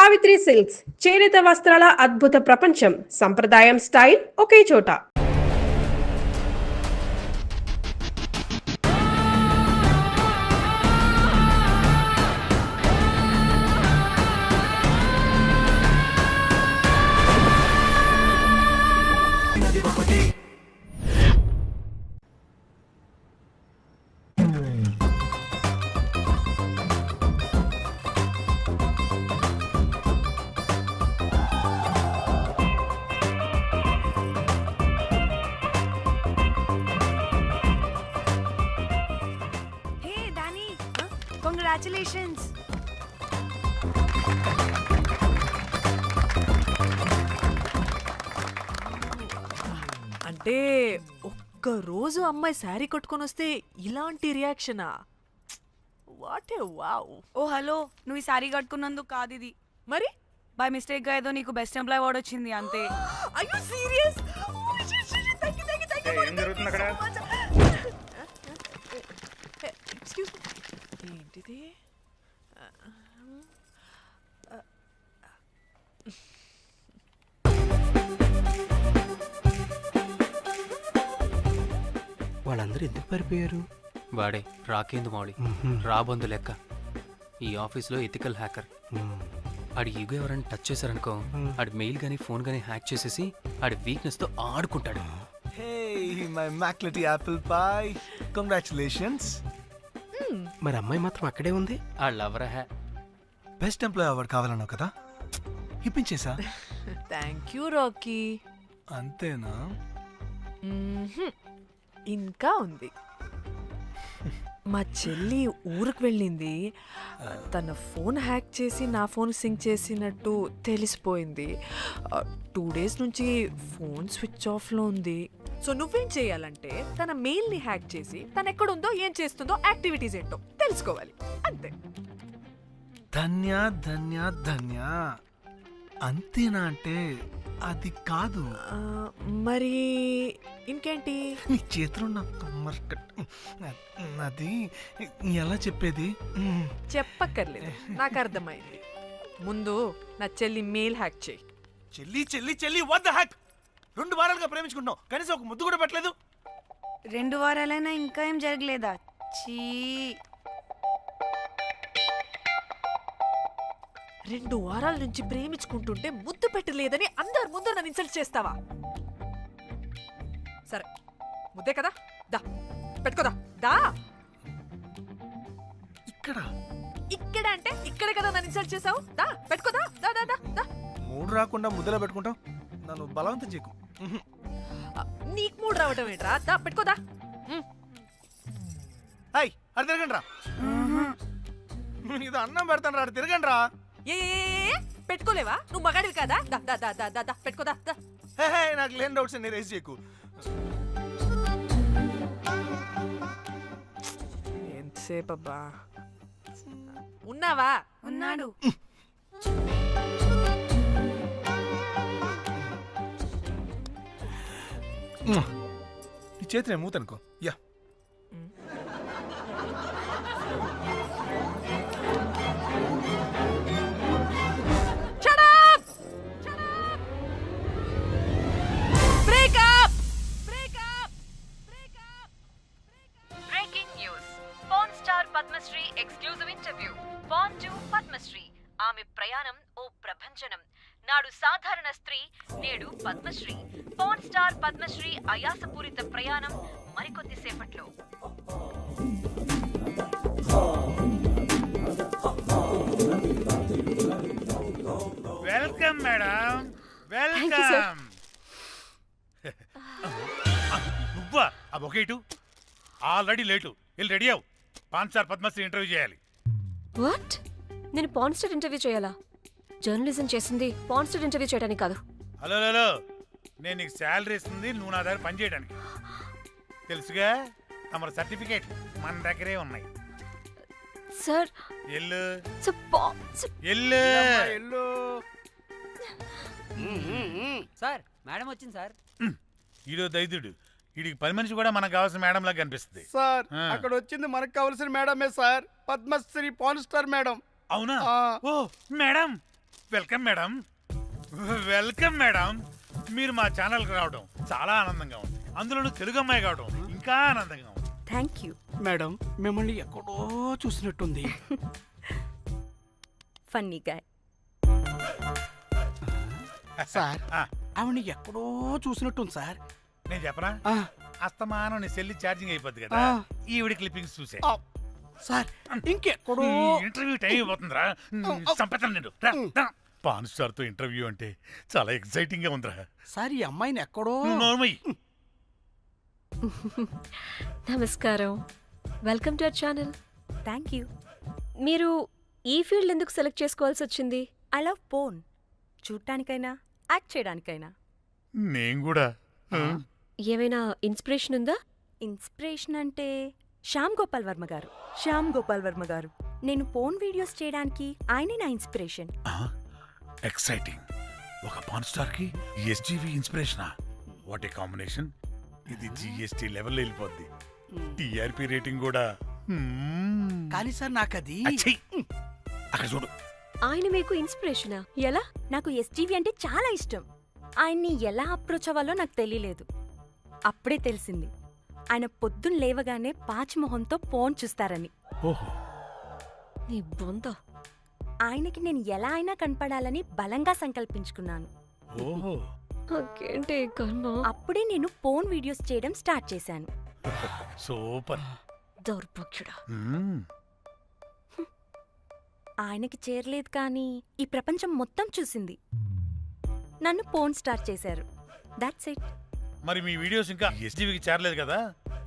Savitri silks చేనేత వస్త్రాల అద్భుత ప్రపంచం. సంప్రదాయం స్టైల్ ఒకే చోట. Congratulations. అంటే ఒక్క రోజు అమ్మాయి శారీ కట్టుకొని వస్తే ఇలాంటి రియాక్షనా? What a wow. Oh hello, నువ్వు ఈ సారీ కట్టుకున్నందుకు కాదు ఇది. మరి బై మిస్టేక్ గా ఏదో నీకు బెస్ట్ ఎంప్లాయ్ అవార్డ్ వచ్చింది అంతే. are you serious? ఏం జరుగుతుంది అక్కడ? ఎక్స్క్యూజ్ మీ, ఏంటిది? వాళ్ళందరూ ఎందుకు పారిపోయారు? వాడే రాకేందు మౌళి, రాబందు లెక్క. ఈ ఆఫీస్లో ఎథికల్ హ్యాకర్. ఆడి ఈగో ఎవరైనా టచ్ చేశారనుకో, ఆడి మెయిల్ కానీ ఫోన్ కానీ హ్యాక్ చేసేసి ఆడి వీక్నెస్తో ఆడుకుంటాడు. Hey, my McLetty apple pie. Congratulations. మరి అమ్మాయి మాత్రం అక్కడే ఉంది. ఆ లవర్ హ్యా బెస్ట్ ఎంప్లాయ్ అవార్డు కావాలన్నావు కదా, ఇప్పించేసా. Thank you Rocky. అంతేనా? ఇంకా ఉంది. మా చెల్లి ఊరికి వెళ్ళింది. తన ఫోన్ హ్యాక్ చేసి నా ఫోన్ సింక్ చేసినట్టు తెలిసిపోయింది. 2 days నుంచి ఫోన్ స్విచ్ ఆఫ్లో ఉంది. సో నువ్వేం చేయాలంటే తన మెయిల్ని హ్యాక్ చేసి తను ఎక్కడుందో ఏం చేస్తుందో యాక్టివిటీస్ ఏంటో తెలుసుకోవాలి, అంతే. ధన్య ధన్య ధన్య. అంతేనా అంటే అది కాదు. మరి ఇంకేంటి? నీ చేతిలో నా కమ్మర్ అది ఎలా చెప్పేది? చెప్పక్కర్లేదు, నాకు అర్థమైంది. ముందు నా చెల్లి మెయిల్ హ్యాక్ చేయి. చెల్లి చెల్లి చెల్లి, వాట్ ద హ్యాక్? 2 వారాలుగా ప్రేమించుకుంటున్నావు, కనీసం ఒక ముద్దు కూడా పెట్టలేదు. 2 వారాలైనా ఇంకా ఏం జరగలేదా? చీ. 2 వారాల నుంచి ప్రేమించుకుంటుంటే ముద్దు పెట్టలేదని అందరి ముందు నన్ను ఇన్సల్ట్ చేస్తావా? సరే, ముద్దే కదా, దా పెట్టుకోదా. దా. ఇక్కడ ఇక్కడ అంటే ఇక్కడే కదా నన్ను ఇన్సల్ట్ చేసావు. దా పెట్టుకోదా. దా దా దా దా. మూడు రాకుండా ముద్దలో పెట్టుకుంటావు, నన్ను బలవంతం చేయకు. నీకు మూడు రావటం ఏంట్రా? దా పెట్టుకోదా. హాయ్, అది తిరగండి రా. ఇది అన్నం పెడతాను రా, తిరగండి రా. ఏ పెట్టుకోలేవా? నువ్వు మగాడివి కదా. దా దా దా దా దా దా పెట్టుకోదా. దా. హే, నాకు లేని డౌట్స్ అన్ని రేస్ చేయకు. ఎంతసేపు అబ్బా? ఉన్నావా? ఉన్నాడు. ఈ చేతిని మూతనుకో. Yeah, Padmashri exclusive interview. Pan to Padmashri, ఆమె ప్రయాణం ఓ ప్రభంజనం. నాడు సాధారణ స్త్రీ, నేడు పద్మశ్రీ. పాన్ స్టార్ పద్మశ్రీ అయాసపూరిత ప్రయాణం మరికొద్ది సేపట్లో. Welcome madam, welcome. నువ్వా? ఆ బొకే ఇటు. ఆల్రెడీ లేటు, వెళ్ళి రెడీ అవు. పాన్ స్టార్ పద్మశ్రీ ఇంటర్వ్యూ చేయాలి. వాట్? నేను పాన్ స్టార్ ఇంటర్వ్యూ చేయాలా? జర్నలిజం చేసింది పాన్ స్టార్ ఇంటర్వ్యూ చేయడానికి కాదు. హలో హలో, నేను నీకు శాలరీ ఇస్తుంది నువ్వు నా దగ్గర పని చేయడానికి. తెలుసుగా, తమ సర్టిఫికేట్ మన దగ్గరే ఉన్నాయి. సార్ ఎల్లు ఎల్లు. సార్ మేడం వచ్చింది సార్. ఈడో దైదుడు, వీడికి పని మనిషి కూడా మనకు కావాల్సిన మేడం లాగా కనిపిస్తుంది సార్. అక్కడ వచ్చింది మనకు కావాల్సిన మేడమే sir, Padmashri pan star madam. అవునా? Oh madam, welcome madam. Welcome madam. మీరు మా ఛానల్కి రావడం చాలా ఆనందంగా ఉంది. అందులోనూ తెలుగు అమ్మాయి కావడం ఇంకా ఆనందంగా ఉంది. Thank you. మేడం మిమ్మల్ని ఎక్కడో చూసినట్టుంది. Funny guy. సార్ ఆ, ఆవిడ ఎక్కడో చూసినట్టుంది సార్. నేను చెప్పనా, ఆ, అస్తమానం నీ సెల్లి ఛార్జింగ్ అయిపోద్ది కదా, ఆ. ఈవిడ క్లిప్పింగ్స్ చూసే. ఆ, సార్ ఇంకెక్కడో ఇంటర్వ్యూ టైం అయిపోతుందిరా. సంపేతాను నేను. రా, రా. పాన్ స్టార్ తో ఇంటర్వ్యూ అంటే చాలా ఎక్సైటింగ్ గా ఉందిరా. సార్ ఈ అమ్మాయిని ఎక్కడో నోర్మయ్యి. నమస్కారం. Welcome to our channel. Thank you. మీరు ఈ ఫీల్డ్ ఎందుకు సెలెక్ట్ చేసుకోవాల్సి వచ్చింది? I love porn. చూడటానికైనా యాక్ట్ చేయడానికైనా. నేను కూడా. ఏమైనా ఇన్స్పిరేషన్ ఉందా? ఇన్స్పిరేషన్ అంటే శ్యామ్ గోపాల్ వర్మ గారు. శ్యామ్ గోపాల్ వర్మ గారు. నేను పోన్ వీడియోస్ చేయడానికి ఆయనే నా ఇన్స్పిరేషన్. ఎక్సైటింగ్. ఒక పాన్ స్టార్ కి ఎస్జీవి ఇన్స్పిరేషనా? What a combination. ఇది జిఎస్టీ లెవెల్ వెళ్ళిపోద్ది. టిఆర్పి రేటింగ్ కూడా. కానీ సార్ నాకు అది అచ్చయ్. అక్కడ చూడు. ఆయన మీకు ఇన్స్పిరేషనా? ఎలా? నాకు ఎస్జీవి అంటే చాలా ఇష్టం. ఆయన్ని ఎలా అప్రోచ్ అవ్వాలో నాకు తెలియలేదు. అప్పుడే తెలిసింది ఆయన పొద్దున్న లేవగానే పాచిమొహంతో పోన్ చూస్తారని. ఓహో. నీ బొంద. ఆయనకి నేను ఎలా అయినా కనపడాలని బలంగా సంకల్పించుకున్నాను. ఓహో. నాకేంటి కర్మ? అప్పుడే నేను పోన్ వీడియోస్ చేయడం స్టార్ట్ చేశాను. సూపర్. దౌర్భాగ్యుడా. ఆయనకి చేరలేదు కానీ ఈ ప్రపంచం మొత్తం చూసింది. నన్ను పోన్ స్టార్ట్ చేశారు. That's it. మరి మీ వీడియోస్ ఇంకా ఎస్జీవికి చేరలేదు కదా,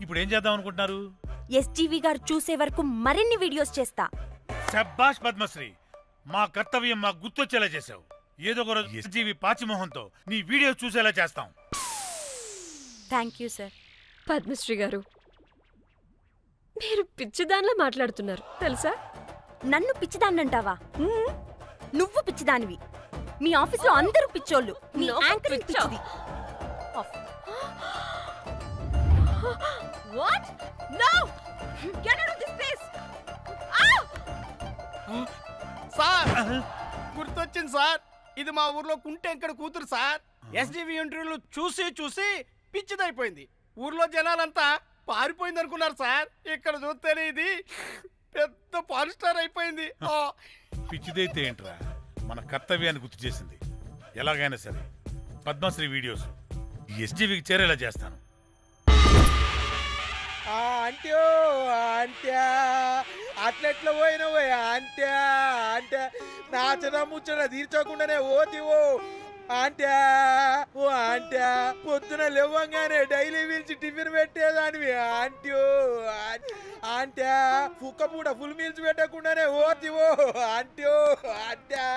ఇప్పుడు ఏం చేద్దాం అనుకుంటున్నారు? ఎస్జీవి గారు చూసే వరకు మరిన్ని వీడియోస్ చేస్తా. శబ్బాష్ పద్మశ్రీ. మా కర్తవ్యం మాకు గుర్తొచ్చేలా చేసావు. ఏదో ఒక రోజు ఎస్జీవి పాచిమోహంతో నీ వీడియో చూసేలా చేస్తాం. Thank you sir. పద్మశ్రీ గారు, మీరు పిచ్చిదానిలా మాట్లాడుతున్నారు తెలుసా? నన్ను పిచ్చిదాన్నంటావా? నువ్వు పిచ్చిదానివి. మీ ఆఫీస్లో అందరూ పిచ్చోళ్ళు. నీ నాకు యాంకరింగ్ పిచ్చా? పిచ్చిది. What? No! Get out of this place! Sir గుర్తొచ్చింది సార్. ఇది మా ఊర్లో కుంటెంకడ కూతురు సార్. ఎస్జీవి ఇంటర్వ్యూలు చూసి చూసి పిచ్చిదైపోయింది. ఊర్లో జనాలంతా పారిపోయింది అనుకున్నారు సార్. ఇక్కడ చూస్తేనే ఇది పెద్ద పాన్ స్టార్ అయిపోయింది. పిచ్చిదైతే ఏంట్రా, మన కర్తవ్యాన్ని గుర్తు చేసింది. ఎలాగైనా సరే పద్మశ్రీ వీడియోస్ ఎస్జీవికి చేరేలా చేస్తాను. అంట్యో అంట్యా అట్లెట్లా పోయినవో అంట్యా అంటే నాచన ముచ్చట తీర్చకుండానే ఓతివో అంట్యా. ఓ అంట్యా పొద్దున లేవంగానే డైలీ పిలిచి టిఫిన్ పెట్టేదానివి అంట్యో అంట్యా. కుక్క పూట ఫుల్ మీల్స్ పెట్టకుండానే ఓతివో అంట్యో అంట్యా.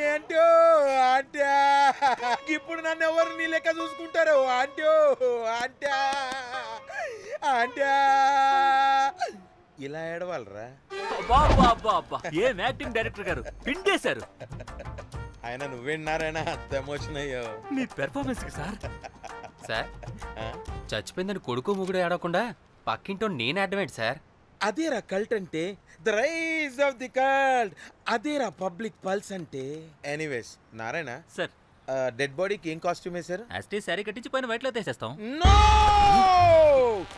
ఏంటో అంట్యా ఇప్పుడు నన్ను ఎవరు నీ లెక్క చూసుకుంటారు అంట్యో అంట్యా అంట్యా. ఇలా ఏడవాలరా? ఏం యాక్టింగ్ డైరెక్టర్ గారు పిండేశారు. ఆయన నువ్వేనారాయణ అంత ఎమోషన్ అయ్యో. మీ పెర్ఫార్మెన్స్ కి సార్. సార్, చచ్చిపోయిందని కొడుకు ముగుడు ఏడవకుండా పక్కింటో నేను అడ్డమేంటి సార్? అదేరా కల్ట్ అంటే, the rise of the cult. అదేరా పబ్లిక్ పల్స్ అంటే. ఎనీవేస్ నారాయణ సార్, డెడ్ బాడీకి ఏం కాస్ట్యూమ్ వేశారు? యాస్టీ శారీ కట్టించి పైన వైట్లో తీసేస్తాం. నో!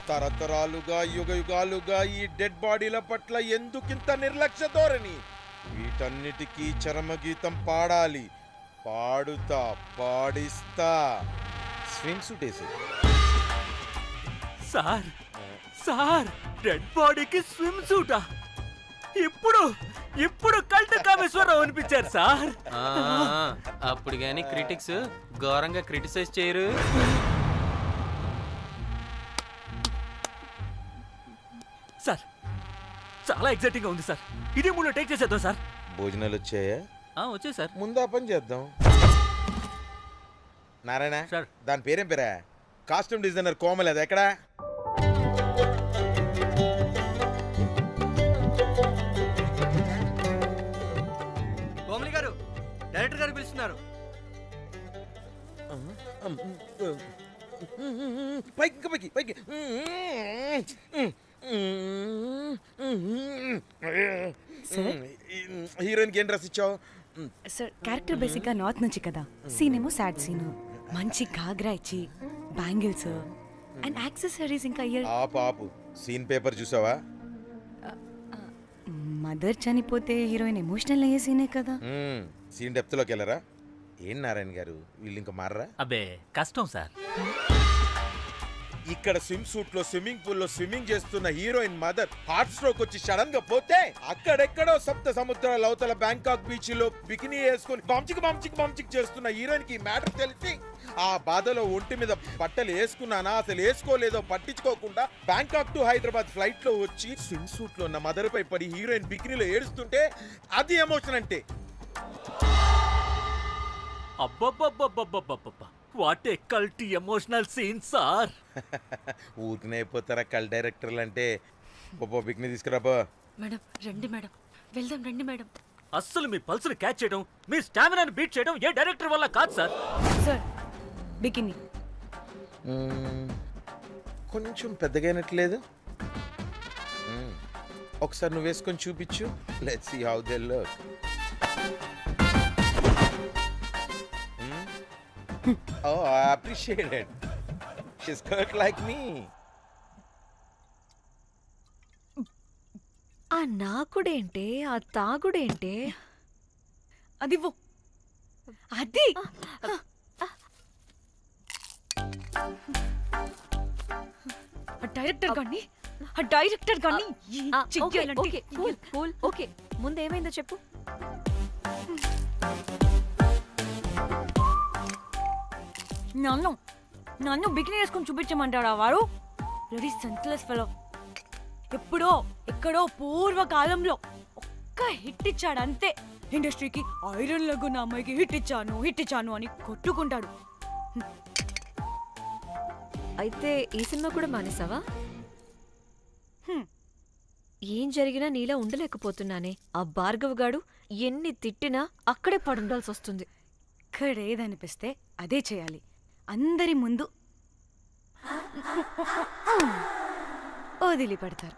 తరతరాలుగా యుగ యుగాలుగా ఈ డెడ్ బాడీల పట్ల ఎందుకింత నిర్లక్ష్య ధోరణి? వీటన్నిటికీ చరమగీతం పాడాలి. పాడుతా, పాడిస్తా. స్విమ్ సూట్ వేసి. సార్ సార్, డెడ్ బాడీకి స్విమ్ సూటా? ఇప్పుడు ఇప్పుడు కల్ట్ కామేశ్వరరావు అనిపించారు సార్. అప్పుడు గాని క్రిటిక్స్ ఘోరంగా క్రిటిసైజ్ చేయరు. సార్, చాలా ఎక్సైటింగ్ గా ఉంది సార్. ఇదే మూడు టేక్ చేసేద్దాం సార్. భోజనాలు వచ్చాయా? వచ్చాయి సార్. ముందు ఆ పని చేద్దాం. నారాయణ సార్. దాని పేరేం పేరా? Costume designer Komal. అది ఎక్కడా? కోమలి గారు, డైరెక్టర్ గారు పిలుస్తున్నారు. పైకి ఇంకా పైకి పైకి. హీరోయిన్కి ఏం డ్రెస్ ఇచ్చావు? సార్ క్యారెక్టర్ బేసిక్గా నార్త్ నుంచి కదా, సీన్ ఏమో సాడ్ సీను, మంచి ఘాగ్రా ఇచ్చి బ్యాంగిల్స్ అండ్ యాక్సెసరీస్ ఇంకా ఇయర్. ఆపు సీన్ పేపర్ చూసావా? మదర్ చనిపోతే హీరోయిన్ ఎమోషనల్ అయ్యే సీనే కదా. సీన్ డెప్త్లోకి వెళ్ళరా? ఏం నారాయణ గారు వీళ్ళు ఇంకా మారరా? అబ్బే కష్టం సార్. ఇక్కడ స్విమ్ సూట్ లో స్విమ్మింగ్ పూల్ లో స్విమ్మింగ్ చేస్తున్న హీరోయిన్ మదర్ హార్ట్ స్ట్రోక్ వచ్చి సడన్ గా పోతే, అక్కడెక్కడో సప్త సముద్రాల అవతల బ్యాంకాక్ బీచ్ లో బికినీ వేసుకుని బంచిక్ చేస్తున్న హీరోయిన్ కి మ్యాటర్ తెలిసి ఆ బాధలో ఒంటి మీద బట్టలు వేసుకున్నానా అసలు వేసుకోలేదో పట్టించుకోకుండా బ్యాంకాక్ టు హైదరాబాద్ ఫ్లైట్ లో వచ్చి స్విమ్ సూట్ లో ఉన్న మదర్ పై పడి హీరోయిన్ బికినీలో ఏడుస్తుంటే అది ఎమోషన్ అంటే. అబ్బబ్బబ్బబ్బబ్బబ్బబ్బా, వాట్ ఏ కల్టీ ఎమోషనల్ సీన్ సార్. ఊరికనే అయిపోతారా కల్ డైరెక్టర్లు అంటే? బికినీ తీసుకురాబో. మేడం రండి మేడం, వెళ్దాం రండి మేడం. అస్సలు మీ పల్స్ని క్యాచ్ చేయడం, మీ స్టామినాని బీట్ చేయడం ఏ డైరెక్టర్ వల్ల కాదు సార్. సార్ బికినీ కొంచెం పెద్దగైనట్లేదు. ఒకసారి నువ్వు వేసుకొని చూపించు. Let's see how they look. Oh, I appreciate it. She's cut like me. ఆ నాకుడేంటే, ఆ తాగుడేంటే? అది అది డైరెక్టర్ గాని ఓకే ముందేమైందో చెప్పు. నన్ను బికినీ వేసుకొని చూపించమంటాడా వాడు? Ready senseless fellow. ఎక్కడో పూర్వకాలంలో ఒక్క హిట్ ఇచ్చాడు అంతే. ఇండస్ట్రీకి ఐరన్ లెగ్ అమ్మాయికి హిట్ ఇచ్చాను అని కొట్టుకుంటాడు. అయితే ఈ సినిమా కూడా మానేసావా? ఏం జరిగినా నీలా ఉండలేకపోతున్నానే. ఆ భార్గవ్ గాడు ఎన్ని తిట్టినా అక్కడే పడుండాల్సి వస్తుంది. ఇక్కడ ఏదనిపిస్తే అదే చేయాలి. అందరి ముందు వదిలిపెడతారు.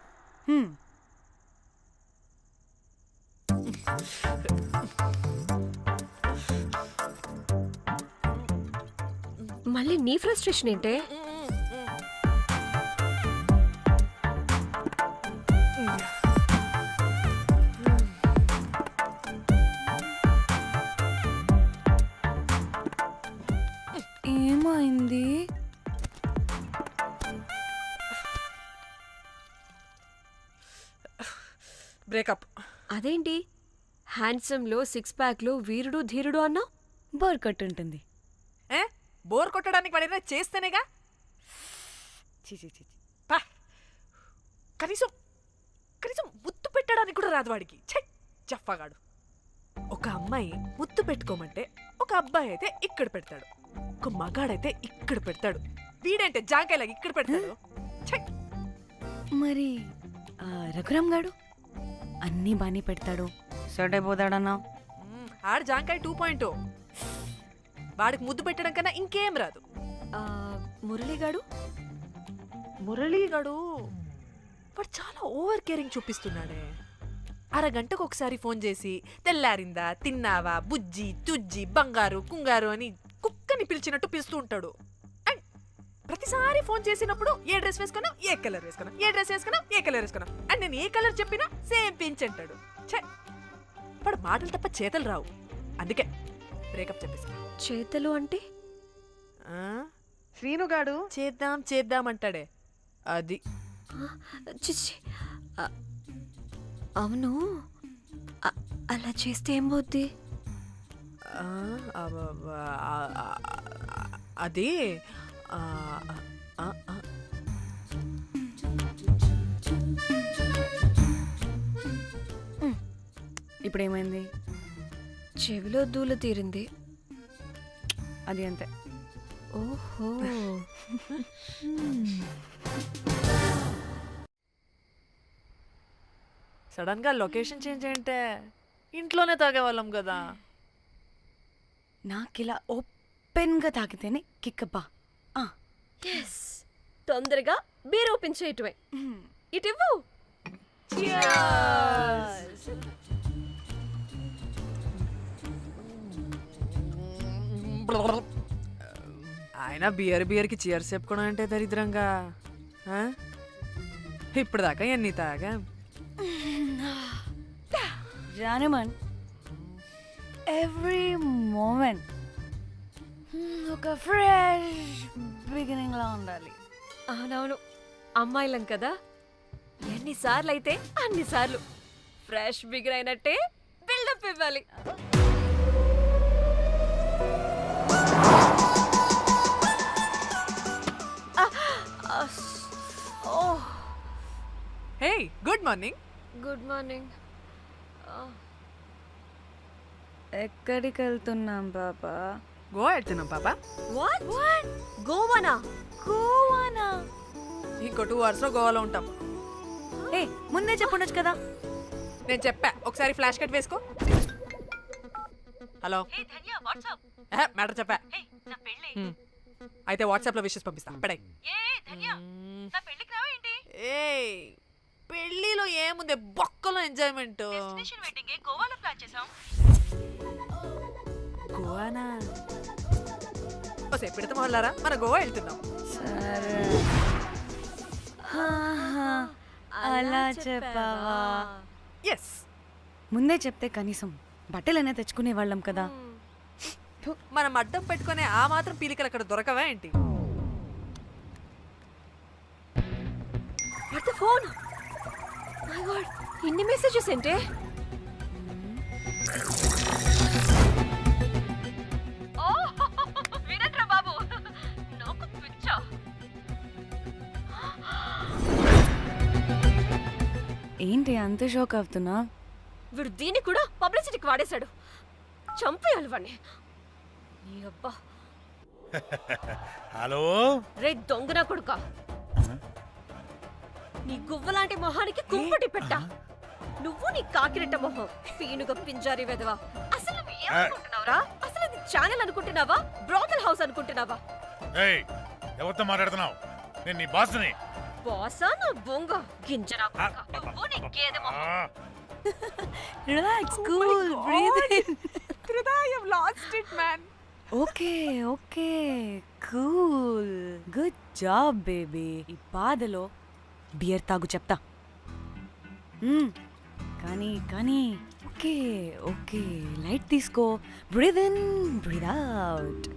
మళ్ళీ నీ ఫ్రస్ట్రేషన్ ఏంటే? ఏమైంది? బ్రేకప్. అదేంటి హ్యాండ్సమ్ లో సిక్స్ ప్యాక్ లో వీరుడు ధీరుడు అన్నా? బోర్ కట్టుంటుంది. బోర్ కొట్టడానికి వాడైనా చేస్తేనేగా. పా. కనీసం ముద్దు పెట్టడానికి కూడా రాదు వాడికి. చెప్పగాడు. ఒక అమ్మాయి ముద్దు పెట్టుకోమంటే ఒక అబ్బాయి అయితే ఇక్కడ పెడతాడు, ఒక మగాడైతే ఇక్కడ పెడతాడు. వీడంటే జాంకాయలాగా ఇక్కడ పెడతాడు. మరి రఘురామ్ గాడు అన్నీ బానే పెడతాడు, సెట్ అయిపోతాడన్నా. ఆడు జాంకాయ 2.0. వాడికి ముద్దు పెట్టడం కన్నా ఇంకేం రాదు. మురళీగాడు వాడు చాలా ఓవర్ కేరింగ్ చూపిస్తున్నాడే. అరగంటకు ఒకసారి ఫోన్ చేసి తెల్లారిందా, తిన్నావా, బుజ్జి, తుజ్జి, బంగారు, కుంగారు అని కుక్కని పిలిచినట్టు పిలుస్తూ ఉంటాడు. అండ్ ప్రతిసారి ఫోన్ చేసినప్పుడు ఏ డ్రెస్ వేసుకున్నా, ఏ కలర్ వేసుకున్నా, ఏ డ్రెస్ వేసుకున్నా, ఏ కలర్ వేసుకున్నా అండ్ నేను ఏ కలర్ చెప్పినా సేమ్ పించ్ అంటాడు. వాడు మాటలు తప్ప చేతలు రావు. అందుకే బ్రేకప్ చెప్పేసి. చేతలు అంటే? శ్రీనుగాడు చేద్దాం అంటాడే అది. చిచ్చి, అవును అలా చేస్తే ఏం పోద్ది? అది ఇప్పుడేమైంది? చెవిలో దూల తీరింది. అది అంతే. ఓహో. సడన్ గా లొకేషన్ చేంజ్ అంటే ఇంట్లోనే తాగేవాళ్ళం కదా. నాకిలా ఓపెన్ గా తాగితేనే కిక్కబ్బా. తొందరగా బీర్ ఓపెన్ చేయటమే. ఇటివ్వు. ఆయన బియర్కి చీర్స్ చెప్పుకోవడం అంటే దరిద్రంగా ఆ? ఇప్పుడు దాకా ఎన్ని తాగా జానమన్ ఎవ్రీ మూమెంట్ ఒక ఫ్రెష్ బిగినింగ్ లా ఉండాలి. అవునవును, అమ్మాయిలం కదా, ఎన్నిసార్లు అయితే అన్నిసార్లు ఫ్రెష్ బిగిన్ అయినట్టే బిల్డప్ ఇవ్వాలి. Hey good morning. Good morning. ఎక్కడికి వెళ్తున్నాం పాపా? గోవా వెళ్తున్నాం పాపా. వాట్ గోవానా? గోవానా? ఇంకో 2 hours లో గోవాలో ఉంటాం. ఏ ముందే చెప్పుండొచ్చు కదా. నేను చెప్పా, ఒకసారి ఫ్లాష్ కట్ వేసుకో. హలో మ్యాటర్ చెప్పా. అయితే వాట్సాప్ లో విషెస్ పంపిస్తా. పడాయి. ఏ పెళ్ళిలో ఏముంది, బొక్కలో ఎంజాయ్మెంట్. గోవానా? ఓసే పెడతాం వాళ్ళారా, మన గోవా వెళ్తున్నాం. సరే అలా చెప్పావా? ఎస్, ముందే చెప్తే కనీసం బట్టలైనా తెచ్చుకునే వాళ్ళం కదా. మనం అడ్డం పెట్టుకునే ఆ మాత్రం పీలికలు అక్కడ దొరకవా ఏంటి? What the phone? My God, ఇన్ని మెసేజెస్ ఏంటే? వీరేంద్ర బాబు, నాకు పిచ్చా. ఏంటి అంత షోక్ అవుతున్నా? వీడు దీన్ని కూడా పబ్లిసిటీకి వాడేశాడు. చంపేయాలి వాడిని. నీ అబ్బా. హలో రే దొంగన కొడుకా, నీ గువ్వలాంటి మొహానికి కుంపటి పెట్టా. నువ్వు నీ కాకిరెట్ట మొహం, పీనుగ పింజారి వెదవా. అసలు నువ్వు ఏమనుకుంటున్నావురా? అసలు ఇది ఛానల్ అనుకుంటున్నావా, బ్రోకల్ హౌస్ అనుకుంటున్నావా? ఏయ్, ఎవరితో మాట్లాడుతున్నావు? నేను నీ బాస్ని. బాసా నా బొంగ గింజరా కొడుకా. నువ్వు నీ గేదె మొహం. Relax, cool, breathe in. Lost it man. Okay okay, cool, good job baby. ఈ బాధలో బియర్ తాగు చెప్తా. కానీ కానీ ఓకే ఓకే, లైట్ తీసుకో. Breathe in, breathe out.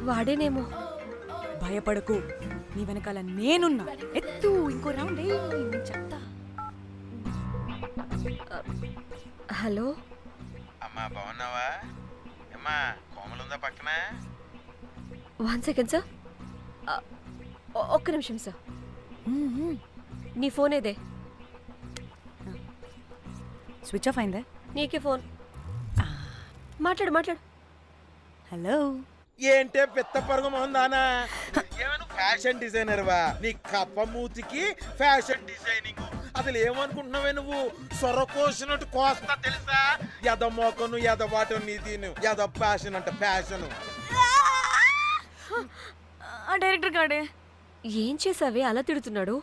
వాడేనేమో. భయపడకు, నీ వెనకాల నేనున్నా. ఎత్తు, ఇంకో రౌండ్ నేను చెప్తా. హలో అమ్మా, బాగున్నావా? అమ్మా, కోమలుందా పక్కన? 1 సెకండ్ సార్. ఒక్క నిమిషం సార్. నీ ఫోన్ ఏదే? స్విచ్ ఆఫ్ అయిందే. నీకే ఫోన్. మాట్లాడు మాట్లాడు. హలో. ఏంటే పెద్ద పరుగు మొహందానా? ఏమను ఫ్యాషన్ డిజైనర్ వా? నీ కప్ప మూతికి ఫ్యాషన్ డిజైనింగ్. అసలు ఏమనుకుంటున్నావే నువ్వు? సొర కోసినట్టు కోస్తా తెలుసా? ఎద మోకను, ఎద వాటను, నీ దీను ఎద ఫ్యాషన్ అంట, ఫ్యాషన్. డైరెక్టర్ గాడే ఏం చేసావే అలా తిడుతున్నాడు?